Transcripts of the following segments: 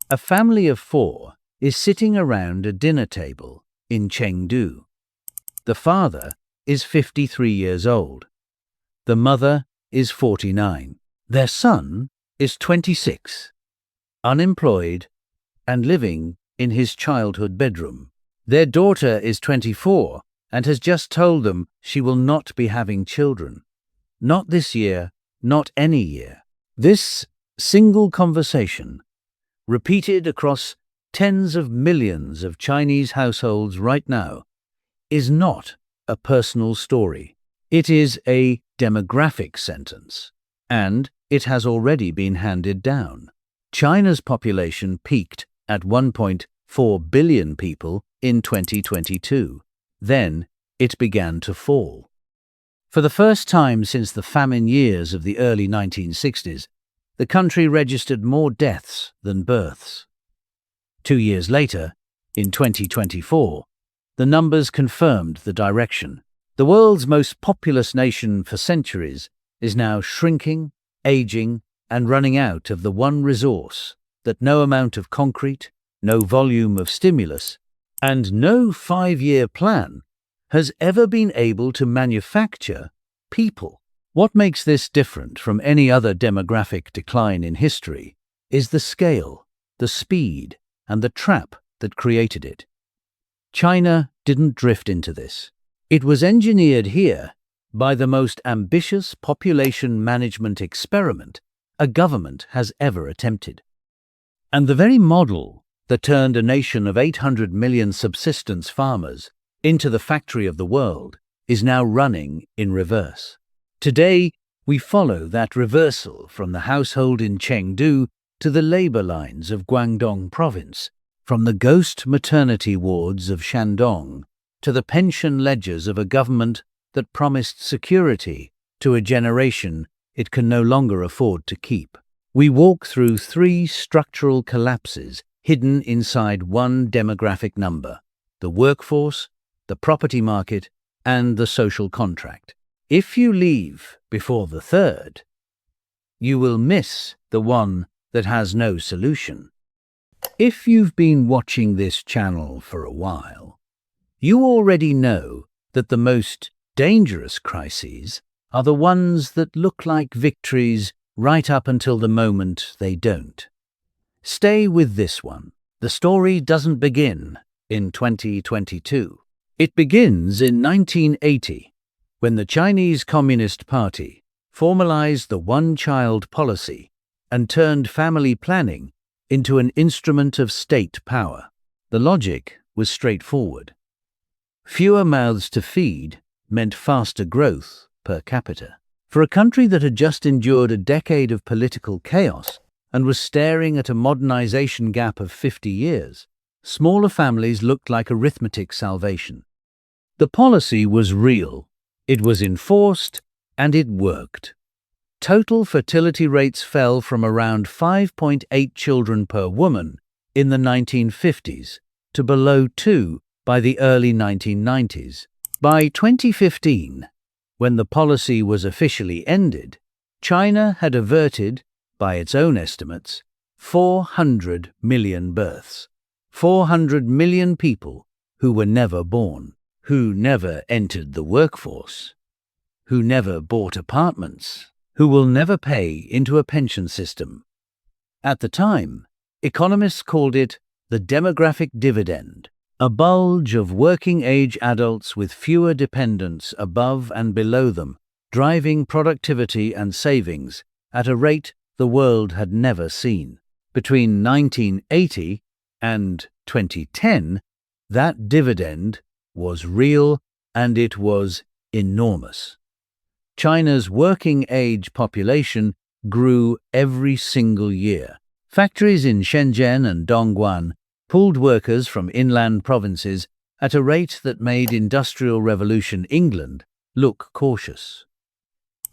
A family of 4 is sitting around a dinner table in Chengdu. The father is 53 years old. The mother is 49. Their son is 26, unemployed and living in his childhood bedroom. Their daughter is 24 and has just told them she will not be having children. Not this year, not any year. This single conversation, repeated across tens of millions of Chinese households right now, is not a personal story. It is a demographic sentence, and it has already been handed down. China's population peaked at 1.4 billion people in 2022. Then it began to fall. For the first time since the famine years of the early 1960s, the country registered more deaths than births. 2 years later, in 2024, the numbers confirmed the direction. The world's most populous nation for centuries is now shrinking, aging, and running out of the one resource that no amount of concrete, no volume of stimulus, and no 5-year plan has ever been able to manufacture: people. What makes this different from any other demographic decline in history is the scale, the speed, and the trap that created it. China didn't drift into this. It was engineered here by the most ambitious population management experiment a government has ever attempted. And the very model that turned a nation of 800 million subsistence farmers into the factory of the world is now running in reverse. Today, we follow that reversal from the household in Chengdu to the labor lines of Guangdong province, from the ghost maternity wards of Shandong to the pension ledgers of a government that promised security to a generation it can no longer afford to keep. We walk through 3 structural collapses hidden inside one demographic number: the workforce, the property market, and the social contract. If you leave before the third, you will miss the one that has no solution. If you've been watching this channel for a while, you already know that the most dangerous crises are the ones that look like victories right up until the moment they don't. Stay with this one. The story doesn't begin in 2022. It begins in 1980, when the Chinese Communist Party formalized the one-child policy and turned family planning into an instrument of state power. The logic was straightforward. Fewer mouths to feed meant faster growth per capita. For a country that had just endured a decade of political chaos and was staring at a modernization gap of 50 years, smaller families looked like arithmetic salvation. The policy was real, it was enforced, and it worked. Total fertility rates fell from around 5.8 children per woman in the 1950s to below 2 by the early 1990s. By 2015, when the policy was officially ended, China had averted, by its own estimates, 400 million births. 400 million people who were never born, who never entered the workforce, who never bought apartments, who will never pay into a pension system. At the time, economists called it the demographic dividend, a bulge of working-age adults with fewer dependents above and below them, driving productivity and savings at a rate the world had never seen. Between 1980 and 2010, that dividend was real and it was enormous. China's working-age population grew every single year. Factories in Shenzhen and Dongguan pulled workers from inland provinces at a rate that made Industrial Revolution England look cautious.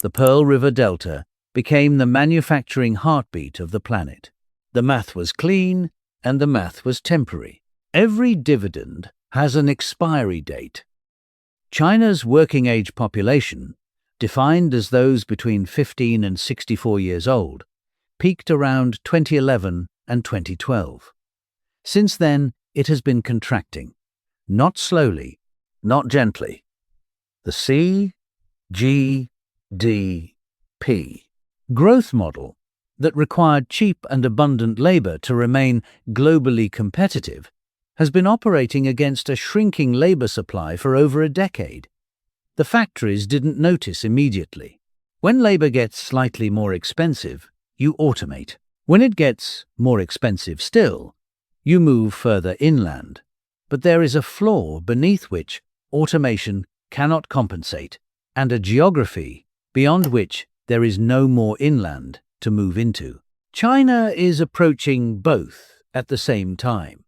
The Pearl River Delta became the manufacturing heartbeat of the planet. The math was clean and the math was temporary. Every dividend has an expiry date. China's working-age population, defined as those between 15 and 64 years old, peaked around 2011 and 2012. Since then, it has been contracting. Not slowly, not gently. The GDP growth model that required cheap and abundant labor to remain globally competitive has been operating against a shrinking labor supply for over a decade. The factories didn't notice immediately. When labor gets slightly more expensive, you automate. When it gets more expensive still, you move further inland. But there is a flaw beneath which automation cannot compensate, and a geography beyond which there is no more inland to move into. China is approaching both at the same time.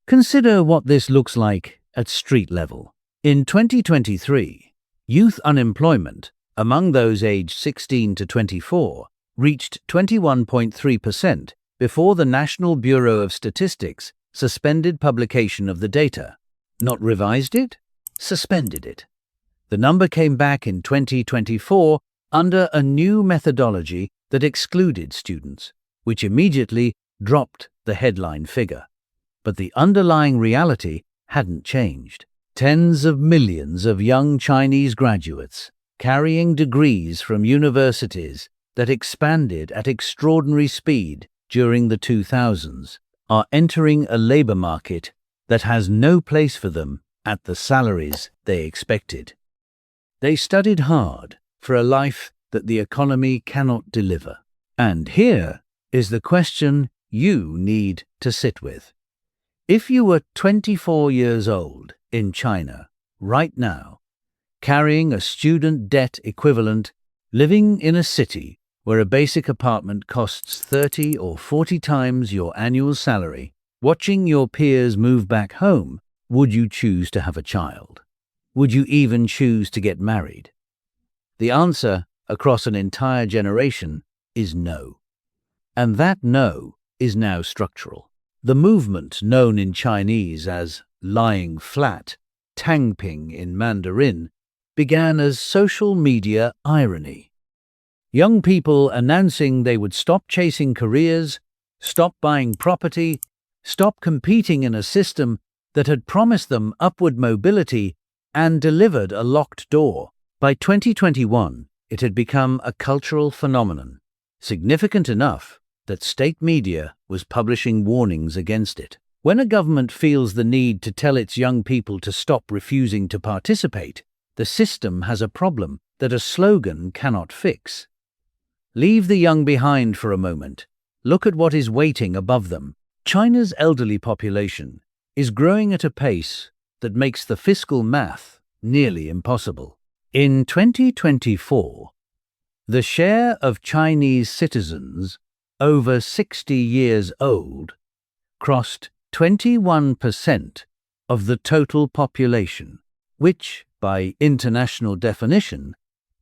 Consider what this looks like at street level. In 2023, youth unemployment among those aged 16 to 24 reached 21.3% before the National Bureau of Statistics suspended publication of the data. Not revised it, suspended it. The number came back in 2024 under a new methodology that excluded students, which immediately dropped the headline figure. But the underlying reality hadn't changed. Tens of millions of young Chinese graduates, carrying degrees from universities that expanded at extraordinary speed during the 2000s, are entering a labor market that has no place for them at the salaries they expected. They studied hard for a life that the economy cannot deliver. And here is the question you need to sit with. If you were 24 years old in China right now, carrying a student debt equivalent, living in a city where a basic apartment costs 30 or 40 times your annual salary, watching your peers move back home, would you choose to have a child? Would you even choose to get married? The answer across an entire generation is no. And that no is now structural. The movement known in Chinese as lying flat, tangping in Mandarin, began as social media irony. Young people announcing they would stop chasing careers, stop buying property, stop competing in a system that had promised them upward mobility and delivered a locked door. By 2021, it had become a cultural phenomenon, significant enough that state media was publishing warnings against it. When a government feels the need to tell its young people to stop refusing to participate, the system has a problem that a slogan cannot fix. Leave the young behind for a moment. Look at what is waiting above them. China's elderly population is growing at a pace that makes the fiscal math nearly impossible. In 2024, the share of Chinese citizens over 60 years old crossed 21% of the total population, which, by international definition,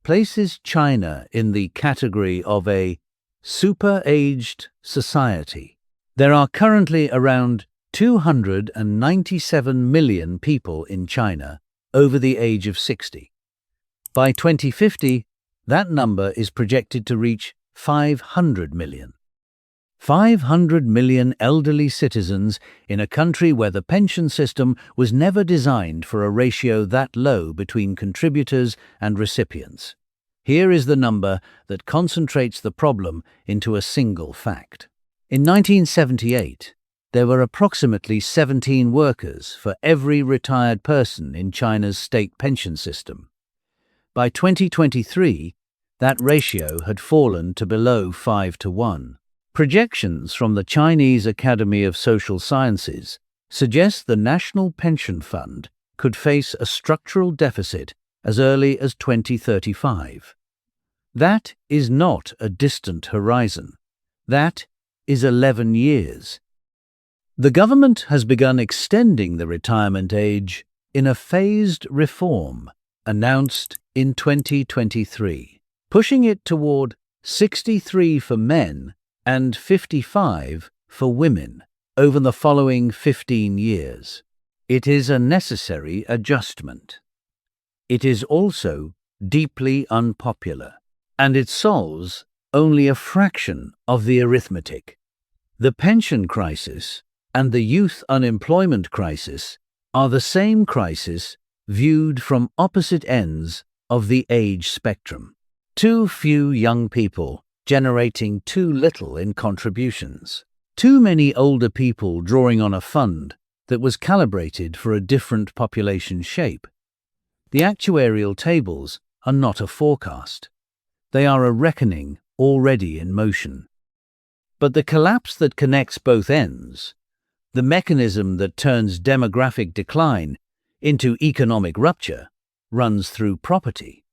places China in the category of a super-aged society. There are currently around 297 million people in China over the age of 60. By 2050, that number is projected to reach 500 million. 500 million elderly citizens in a country where the pension system was never designed for a ratio that low between contributors and recipients. Here is the number that concentrates the problem into a single fact. In 1978, there were approximately 17 workers for every retired person in China's state pension system. By 2023, that ratio had fallen to below 5-1. Projections from the Chinese Academy of Social Sciences suggest the National Pension Fund could face a structural deficit as early as 2035. That is not a distant horizon. That is 11 years. The government has begun extending the retirement age in a phased reform announced in 2023, pushing it toward 63 for men and 55 for women over the following 15 years. It is a necessary adjustment. It is also deeply unpopular, and it solves only a fraction of the arithmetic. The pension crisis and the youth unemployment crisis are the same crisis viewed from opposite ends of the age spectrum. Too few young people generating too little in contributions. Too many older people drawing on a fund that was calibrated for a different population shape. The actuarial tables are not a forecast. They are a reckoning already in motion. But the collapse that connects both ends, the mechanism that turns demographic decline into economic rupture, runs through property.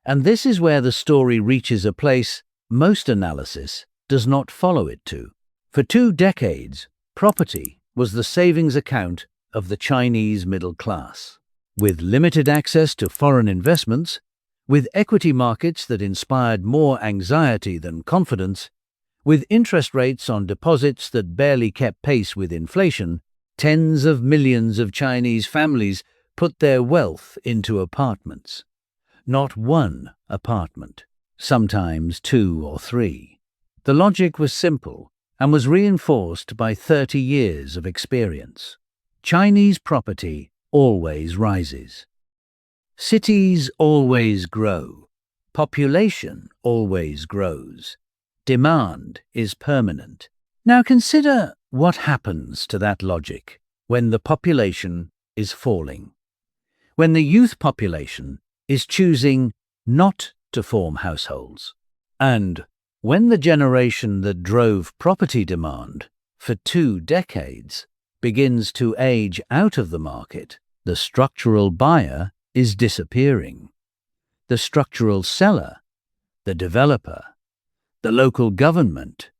And this is where the story reaches a place most analysis does not follow it to. For 2 decades, property was the savings account of the Chinese middle class. With limited access to foreign investments, with equity markets that inspired more anxiety than confidence, with interest rates on deposits that barely kept pace with inflation, tens of millions of Chinese families put their wealth into apartments. Not one apartment, sometimes 2 or 3. The logic was simple and was reinforced by 30 years of experience. Chinese property always rises. Cities always grow. Population always grows. Demand is permanent. Now consider what happens to that logic when the population is falling. When the youth population is choosing not to form households. And when the generation that drove property demand for 2 decades begins to age out of the market, the structural buyer is disappearing. The structural seller, the developer, the local government,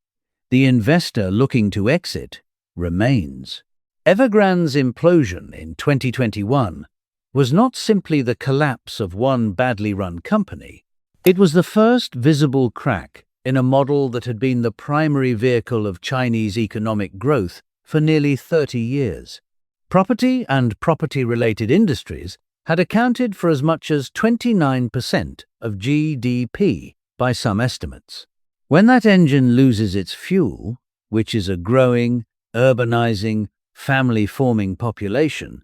the investor looking to exit, remains. Evergrande's implosion in 2021 was not simply the collapse of one badly run company. It was the first visible crack in a model that had been the primary vehicle of Chinese economic growth for nearly 30 years. Property and property-related industries had accounted for as much as 29% of GDP by some estimates. When that engine loses its fuel, which is a growing, urbanizing, family-forming population,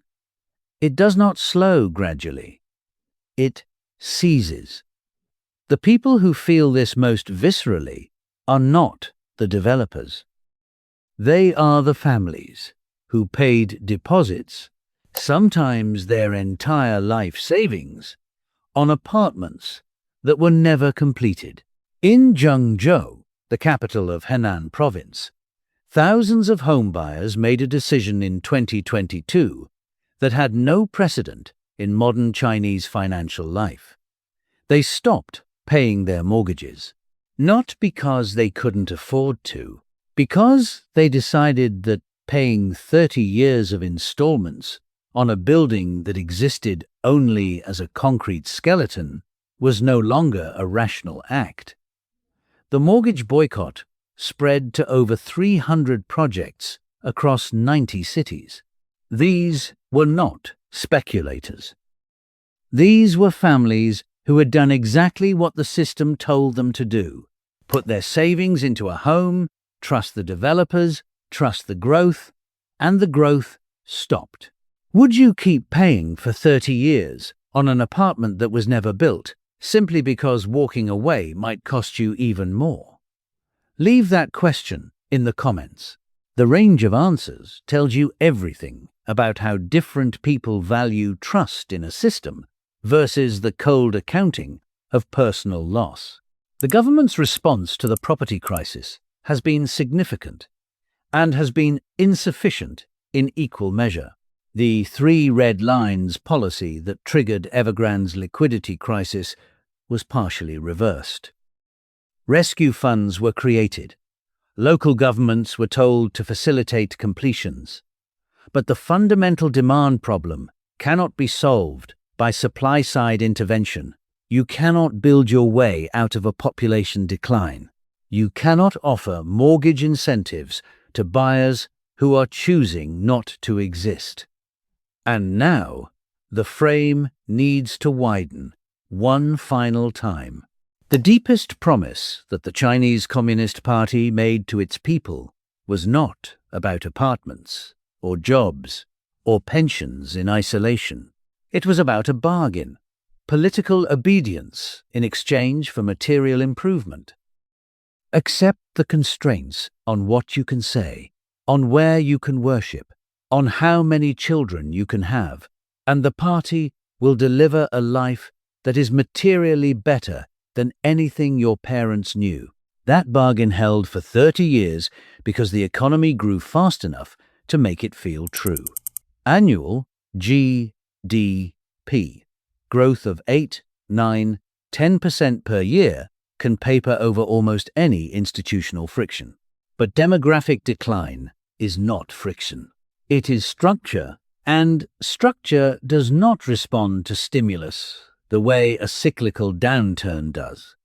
it does not slow gradually. It seizes. The people who feel this most viscerally are not the developers. They are the families who paid deposits, sometimes their entire life savings, on apartments that were never completed. In Zhengzhou, the capital of Henan province, thousands of homebuyers made a decision in 2022 that had no precedent in modern Chinese financial life. They stopped paying their mortgages, not because they couldn't afford to, because they decided that paying 30 years of installments on a building that existed only as a concrete skeleton was no longer a rational act. The mortgage boycott spread to over 300 projects across 90 cities. These were not speculators. These were families who had done exactly what the system told them to do: put their savings into a home, trust the developers, trust the growth, and the growth stopped. Would you keep paying for 30 years on an apartment that was never built, simply because walking away might cost you even more? Leave that question in the comments. The range of answers tells you everything about how different people value trust in a system versus the cold accounting of personal loss. The government's response to the property crisis has been significant and has been insufficient in equal measure. The 3 red lines policy that triggered Evergrande's liquidity crisis was partially reversed. Rescue funds were created. Local governments were told to facilitate completions. But the fundamental demand problem cannot be solved by supply-side intervention. You cannot build your way out of a population decline. You cannot offer mortgage incentives to buyers who are choosing not to exist. And now, the frame needs to widen one final time. The deepest promise that the Chinese Communist Party made to its people was not about apartments, or jobs, or pensions in isolation. It was about a bargain, political obedience in exchange for material improvement. Accept the constraints on what you can say, on where you can worship, on how many children you can have, and the party will deliver a life that is materially better than anything your parents knew. That bargain held for 30 years because the economy grew fast enough to make it feel true. Annual GDP growth of 8, 9, 10% per year can paper over almost any institutional friction. But demographic decline is not friction. It is structure, and structure does not respond to stimulus the way a cyclical downturn does.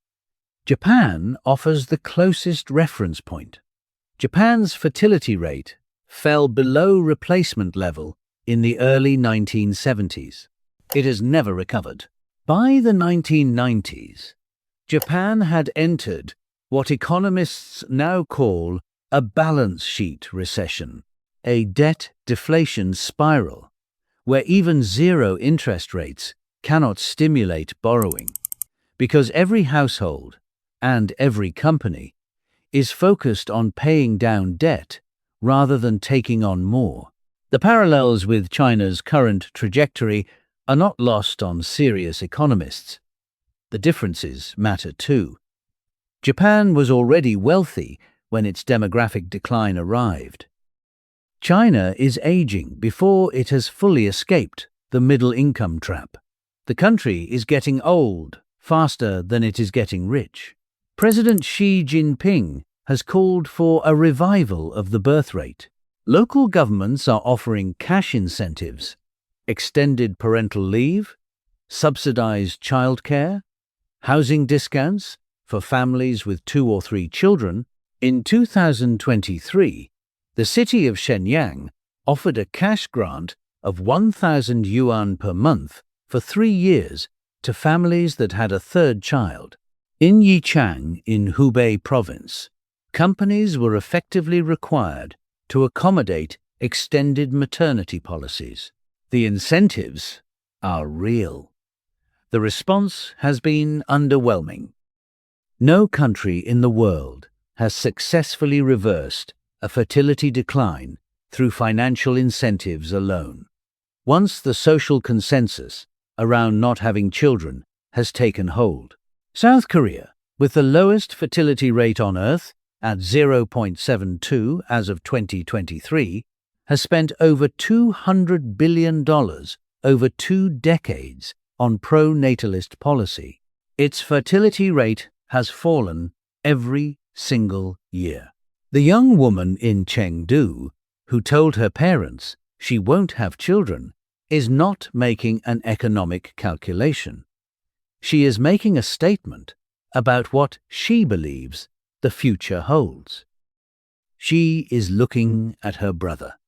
Japan offers the closest reference point. Japan's fertility rate fell below replacement level in the early 1970s. It has never recovered. By the 1990s, Japan had entered what economists now call a balance sheet recession, a debt deflation spiral, where even zero interest rates cannot stimulate borrowing, because every household and every company is focused on paying down debt rather than taking on more. The parallels with China's current trajectory are not lost on serious economists. The differences matter too. Japan was already wealthy when its demographic decline arrived. China is aging before it has fully escaped the middle-income trap. The country is getting old faster than it is getting rich. President Xi Jinping has called for a revival of the birth rate. Local governments are offering cash incentives, extended parental leave, subsidized childcare, housing discounts for families with 2 or 3 children. In 2023, the city of Shenyang offered a cash grant of 1,000 yuan per month for 3 years to families that had a 3rd child. In Yichang, in Hubei province, companies were effectively required to accommodate extended maternity policies. The incentives are real. The response has been underwhelming. No country in the world has successfully reversed a fertility decline through financial incentives alone. Once the social consensus around not having children has taken hold. South Korea, with the lowest fertility rate on Earth at 0.72 as of 2023, has spent over $200 billion over 2 decades on pro-natalist policy. Its fertility rate has fallen every single year. The young woman in Chengdu, who told her parents she won't have children, is not making an economic calculation. She is making a statement about what she believes the future holds. She is looking at her brother,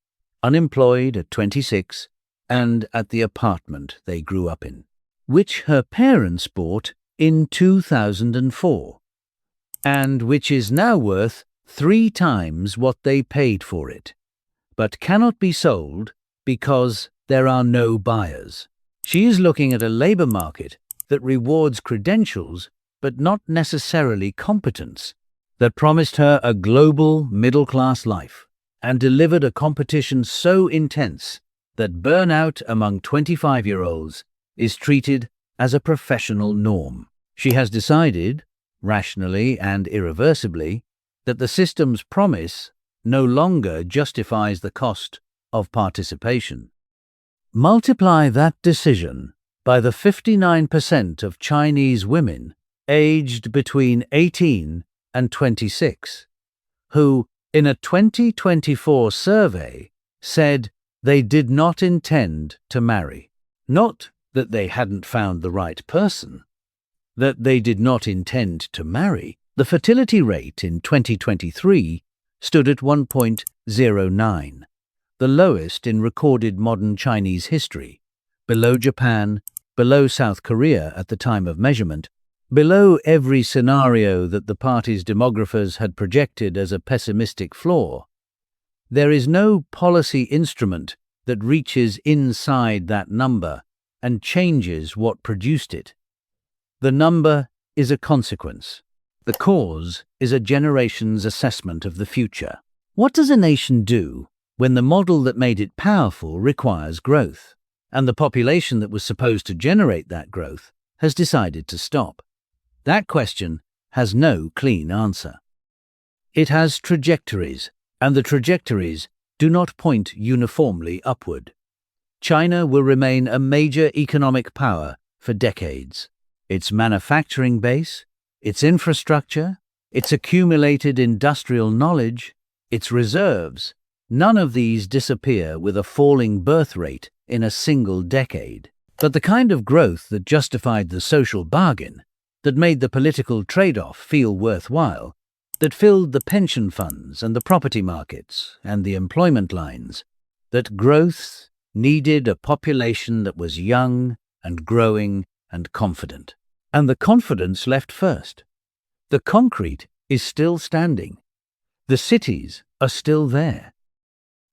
unemployed at 26, and at the apartment they grew up in, which her parents bought in 2004, and which is now worth 3 times what they paid for it, but cannot be sold because there are no buyers. She is looking at a labor market that rewards credentials but not necessarily competence, that promised her a global middle-class life and delivered a competition so intense that burnout among 25-year-olds is treated as a professional norm. She has decided, rationally and irreversibly, that the system's promise no longer justifies the cost of participation. Multiply that decision by the 59% of Chinese women aged between 18 and 26, who, in a 2024 survey, said they did not intend to marry. Not that they hadn't found the right person, that they did not intend to marry. The fertility rate in 2023 stood at 1.09, the lowest in recorded modern Chinese history, below Japan, below South Korea at the time of measurement, below every scenario that the party's demographers had projected as a pessimistic flaw. There is no policy instrument that reaches inside that number and changes what produced it. The number is a consequence. The cause is a generation's assessment of the future. What does a nation do when the model that made it powerful requires growth, and the population that was supposed to generate that growth has decided to stop? That question has no clean answer. It has trajectories, and the trajectories do not point uniformly upward. China will remain a major economic power for decades. Its manufacturing base, its infrastructure, its accumulated industrial knowledge, its reserves, none of these disappear with a falling birth rate in a single decade. But the kind of growth that justified the social bargain, that made the political trade-off feel worthwhile, that filled the pension funds and the property markets and the employment lines, that growth needed a population that was young and growing and confident. And the confidence left first. The concrete is still standing. The cities are still there.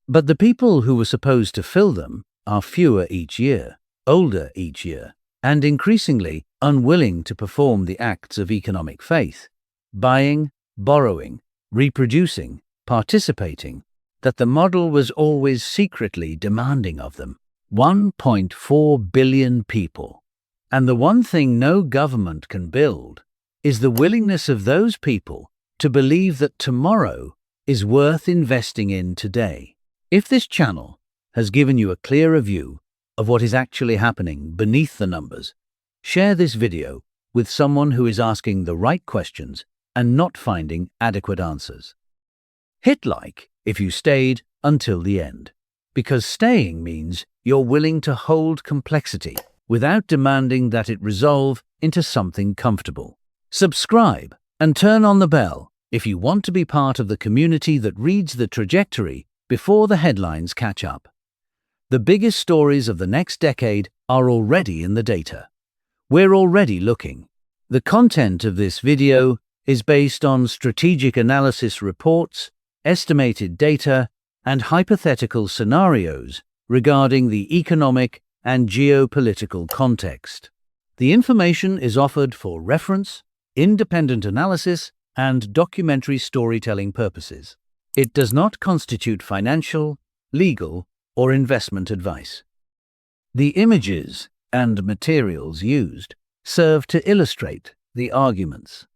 But the people who were supposed to fill them are fewer each year, older each year, and increasingly unwilling to perform the acts of economic faith, buying, borrowing, reproducing, participating, that the model was always secretly demanding of them. 1.4 billion people. And the one thing no government can build is the willingness of those people to believe that tomorrow is worth investing in today. If this channel has given you a clearer view of what is actually happening beneath the numbers, share this video with someone who is asking the right questions and not finding adequate answers. Hit like if you stayed until the end, because staying means you're willing to hold complexity without demanding that it resolve into something comfortable. Subscribe and turn on the bell if you want to be part of the community that reads the trajectory before the headlines catch up. The biggest stories of the next decade are already in the data. We're already looking. The content of this video is based on strategic analysis reports, estimated data, and hypothetical scenarios regarding the economic and geopolitical context. The information is offered for reference, independent analysis, and documentary storytelling purposes. It does not constitute financial, legal, or investment advice. The images and materials used serve to illustrate the arguments.